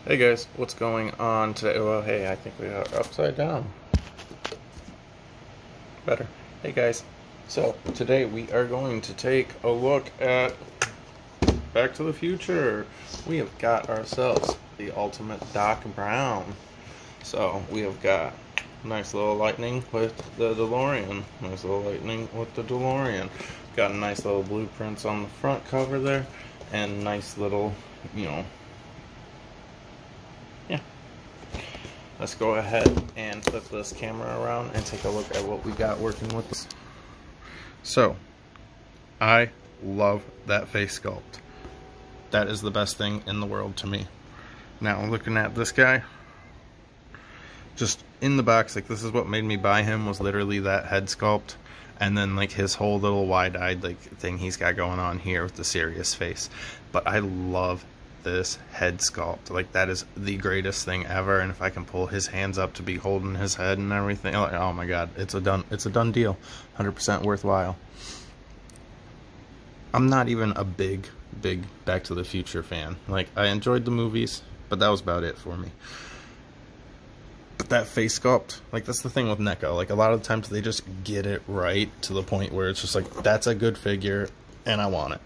Hey guys, what's going on today? Well, hey, I think we are upside down. Better. Hey guys, so today we are going to take a look at Back to the Future. We have got ourselves the ultimate Doc Brown. So we have got nice little lightning with the DeLorean. Nice little lightning with the DeLorean. Got nice little blueprints on the front cover there, and nice little, yeah. Let's go ahead and flip this camera around and take a look at what we got working with this. So, I love that face sculpt. That is the best thing in the world to me. Now, looking at this guy, just in the box, like, this is what made me buy him, was literally that head sculpt. And then, like, his whole little wide-eyed, like, thing he's got going on here with the serious face. But I love this head sculpt. Like, that is the greatest thing ever. And if I can pull his hands up to be holding his head and everything, like, oh my god, it's a done deal. 100% worthwhile. I'm not even a big Back to the Future fan. Like, I enjoyed the movies, but that was about it for me. But that face sculpt, like, that's the thing with Neca. Like, a lot of the times they just get it right to the point where it's just like, that's a good figure and I want it.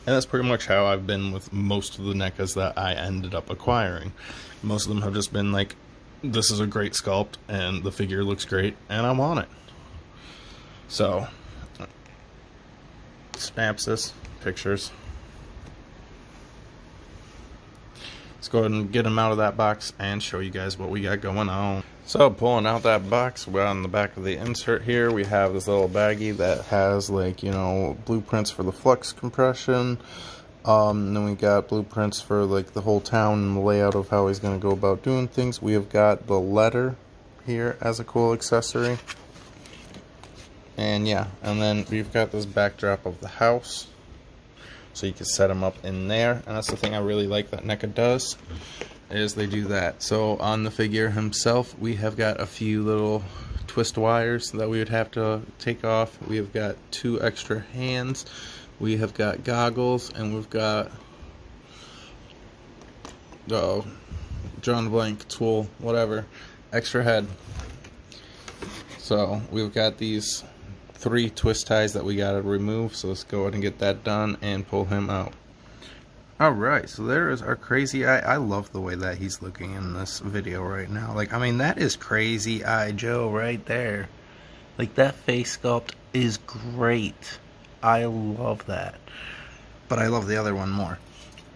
And that's pretty much how I've been with most of the NECAs that I ended up acquiring. Most of them have just been like, this is a great sculpt, and the figure looks great, and I want it. So, synopsis, pictures. Let's go ahead and get them out of that box and show you guys what we got going on. So, pulling out that box, we're on the back of the insert here. We have this little baggie that has, like, you know, blueprints for the flux compression. Then we got blueprints for, like, the whole town and the layout of how he's going to go about doing things. We have got the letter here as a cool accessory. And yeah, and then we've got this backdrop of the house. So you can set them up in there. And that's the thing I really like that NECA does, is they do that. So on the figure himself, we have got a few little twist wires that we would have to take off. We have got 2 extra hands. We have got goggles, and we've got drawn blank tool, whatever, extra head. So we've got these 3 twist ties that we gotta remove. So let's go ahead and get that done and pull him out. Alright, so there is our Crazy Eye. I love the way that he's looking in this video right now. Like, I mean, that is Crazy Eye Joe right there. Like, that face sculpt is great. I love that. But I love the other one more.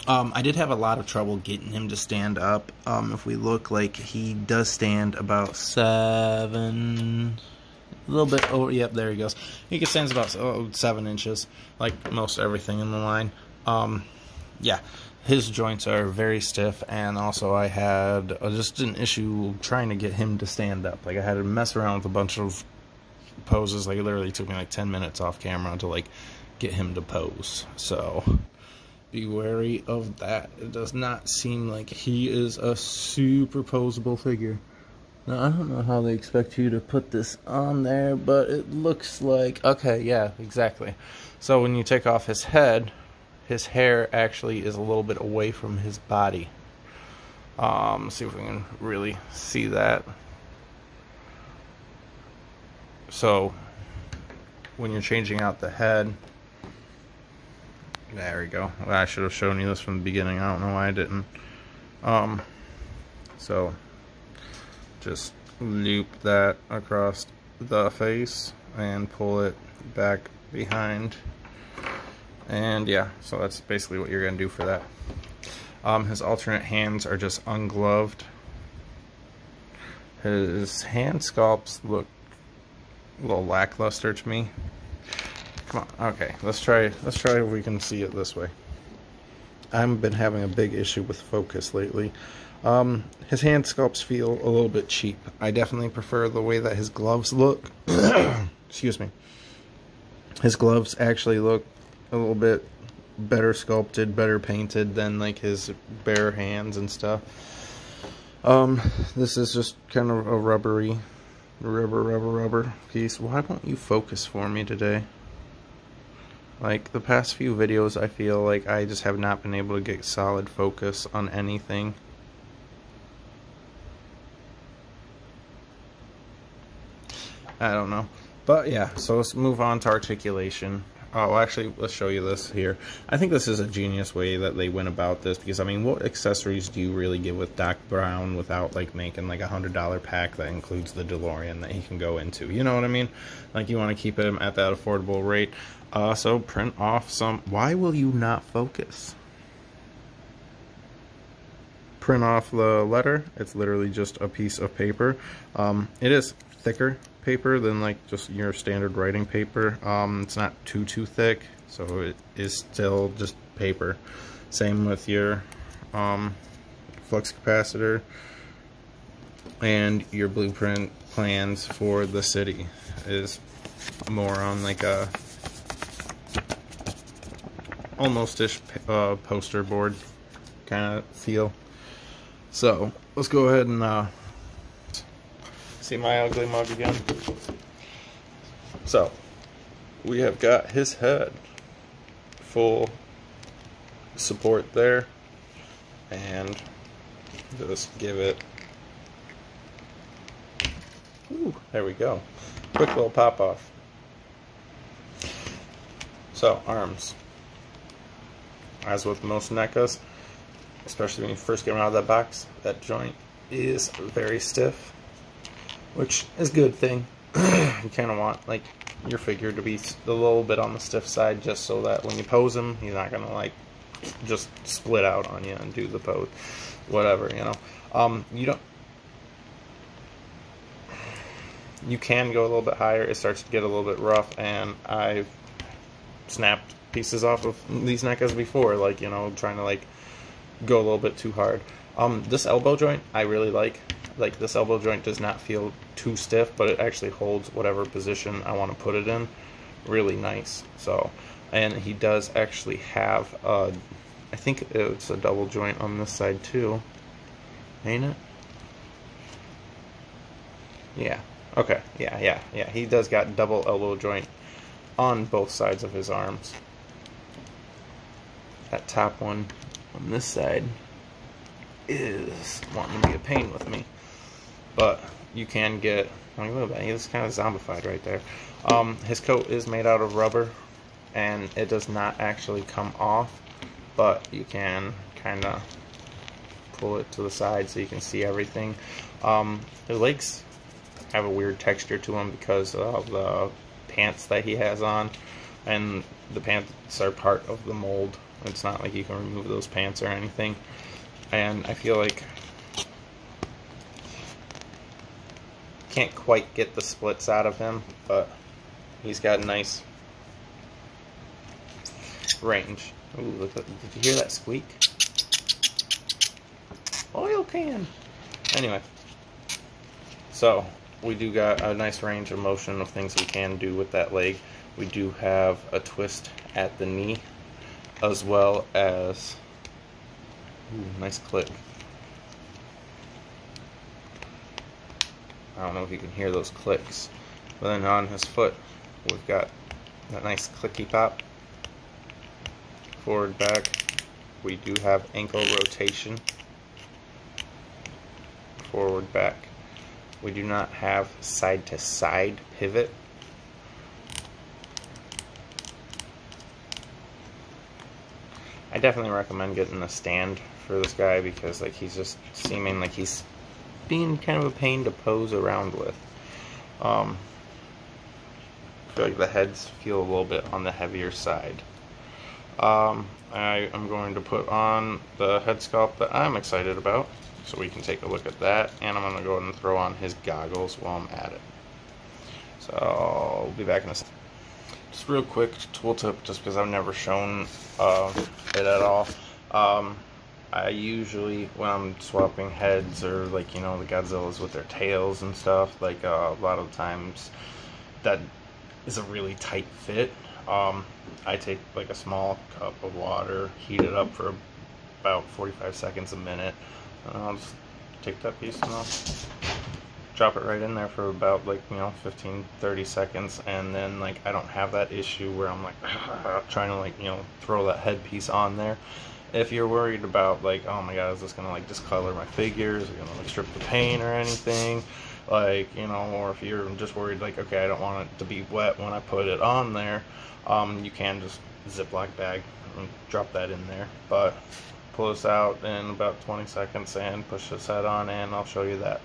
I did have a lot of trouble getting him to stand up. If we look, like, he does stand about 7... a little bit over, yep, there he goes. He stands about 7 inches, like most everything in the line. Yeah, his joints are very stiff, and also I had just an issue trying to get him to stand up. Like, I had to mess around with a bunch of poses. Like, it literally took me like 10 minutes off camera to, like, get him to pose. So be wary of that. It does not seem like he is a super posable figure. Now, I don't know how they expect you to put this on there, but it looks like... okay, yeah, exactly. So when you take off his head, his hair actually is a little bit away from his body. See if we can really see that. So when you're changing out the head... there we go. Well, I should have shown you this from the beginning. I don't know why I didn't. So... just loop that across the face and pull it back behind, and yeah, so that's basically what you're gonna do for that. His alternate hands are just ungloved. His hand sculpts look a little lackluster to me. Come on, okay, let's try if we can see it this way. I've been having a big issue with focus lately. His hand sculpts feel a little bit cheap. I definitely prefer the way that his gloves look. Excuse me. His gloves actually look a little bit better sculpted, better painted than, like, his bare hands and stuff. This is just kind of a rubber piece. Why won't you focus for me today? Like, the past few videos, I feel like I just have not been able to get solid focus on anything. I don't know. But yeah, so let's move on to articulation. Oh, actually, let's show you this here. I think this is a genius way that they went about this, because I mean, what accessories do you really get with Doc Brown without like making like $100 pack that includes the DeLorean that he can go into? You know what I mean? Like, you want to keep him at that affordable rate. So print off some. Why will you not focus? Print off the letter. It's literally just a piece of paper. It is thicker paper than like just your standard writing paper. It's not too thick, so it is still just paper. Same with your flux capacitor and your blueprint plans for the city is more on like a almost-ish poster board kind of feel. So let's go ahead and see my ugly mug again. So we have got his head, full support there, and just give it, ooh, there we go, quick little pop off. So arms, as with most NECAs, especially when you first get them out of that box, that joint is very stiff, which is a good thing. You kind of want like your figure to be a little bit on the stiff side, just so that when you pose him, he's not gonna like just split out on you and do the pose, whatever, you know. You can go a little bit higher. It starts to get a little bit rough, and I've snapped pieces off of these NECAs before, like, you know, trying to like go a little bit too hard. This elbow joint I really like. Like, this elbow joint does not feel too stiff, but it actually holds whatever position I want to put it in really nice. So, and he does actually have I think it's a double joint on this side too, ain't it? Yeah, okay, yeah, he does got double elbow joint on both sides of his arms. That top one on this side is wanting to be a pain with me, but you can get like a little bit. He's kind of zombified right there. His coat is made out of rubber, and it does not actually come off, but you can kind of pull it to the side so you can see everything. The legs have a weird texture to them because of the pants that he has on, and the pants are part of the mold. It's not like you can remove those pants or anything. And I feel like can't quite get the splits out of him, but he's got nice range. Ooh, look at, did you hear that squeak? Oil can. Anyway, so we do got a nice range of motion of things we can do with that leg. We do have a twist at the knee, as well as, ooh, nice click. I don't know if you can hear those clicks. But then on his foot, we've got that nice clicky pop. Forward, back. We do have ankle rotation. Forward, back. We do not have side to side pivot. I definitely recommend getting a stand for this guy, because like he's just seeming like he's being kind of a pain to pose around with. I feel like the heads feel a little bit on the heavier side. I am going to put on the head sculpt that I'm excited about, so we can take a look at that, and I'm going to go ahead and throw on his goggles while I'm at it. So I'll be back in a second. Just real quick tooltip, just because I've never shown it at all. I usually, when I'm swapping heads, or like, you know, the Godzillas with their tails and stuff, like a lot of times that is a really tight fit. I take like a small cup of water, heat it up for about 45 seconds a minute, and I'll just take that piece and I'll drop it right in there for about, like, you know, 15-30 seconds, and then like I don't have that issue where I'm like trying to, like, you know, throw that headpiece on there. if you're worried about like, oh my god, is this gonna like discolor my figures, is it gonna like strip the paint or anything, like, you know, or if you're just worried like, okay, I don't want it to be wet when I put it on there, you can just Ziploc bag and drop that in there. But pull this out in about 20 seconds and push this head on, and I'll show you that.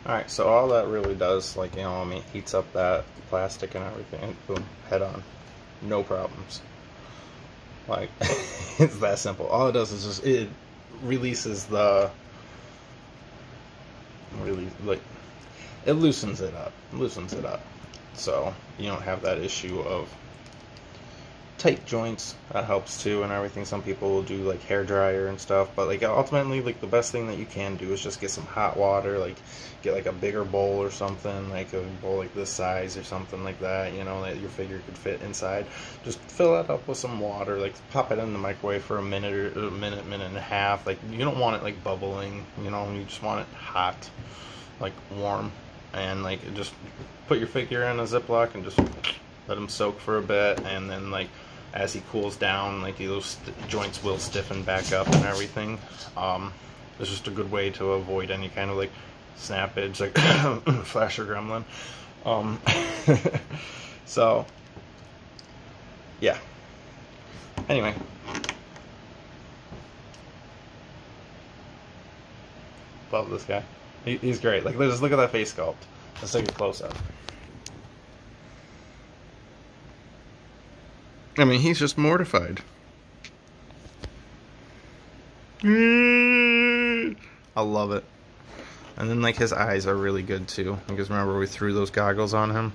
Alright, so all that really does, like, you know, I mean, heats up that plastic and everything, and boom, head on, no problems. Like, it's that simple. All it does is just, it releases the, really, like, it loosens it up, so you don't have that issue of tight joints. That helps too, and everything. Some people will do like hair dryer and stuff, but like ultimately, like the best thing that you can do is just get some hot water, like get like a bigger bowl or something, like a bowl like this size or something like that, you know, that your figure could fit inside. Just fill that up with some water, like pop it in the microwave for a minute or minute and a half. Like, you don't want it like bubbling, you know, you just want it hot, like warm, and like just put your figure in a Ziploc and just let him soak for a bit, and then like as he cools down, like those joints will stiffen back up and everything. It's just a good way to avoid any kind of like snappage, like Flasher Gremlin. So yeah. Anyway, love this guy. He's great. Like, just look at that face sculpt. Let's take a close up. I mean, he's just mortified. I love it. And then, like, his eyes are really good, too. Because remember, we threw those goggles on him?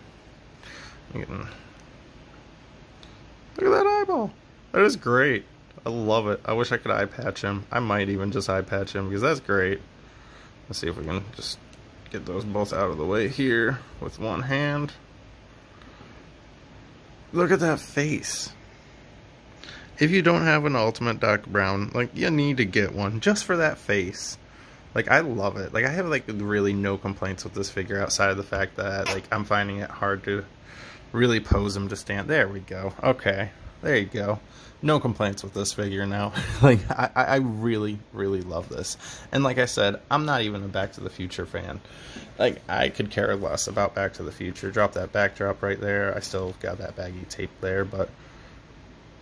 Look at that eyeball. That is great. I love it. I wish I could eye patch him. I might even just eye patch him, because that's great. Let's see if we can just get those both out of the way here with one hand. Look at that face. If you don't have an Ultimate Doc Brown, like, you need to get one just for that face. Like, I love it. Like, I have, like, really no complaints with this figure outside of the fact that, like, I'm finding it hard to really pose him to stand. There we go. Okay. There you go. No complaints with this figure now. Like, I really, really love this. And like I said, I'm not even a Back to the Future fan. Like, I could care less about Back to the Future. Drop that backdrop right there. I still got that baggy tape there, but,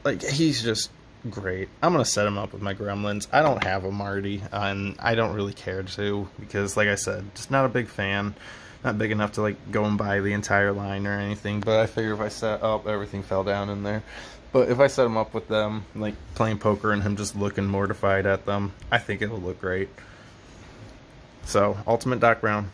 like, he's just great. I'm going to set him up with my Gremlins. I don't have a Marty, and I don't really care to, because, like I said, just not a big fan. Not big enough to, like, go and buy the entire line or anything, but I figure if I set up, everything fell down in there. But if I set him up with them, like playing poker and him just looking mortified at them, I think it'll look great. So, Ultimate Doc Brown,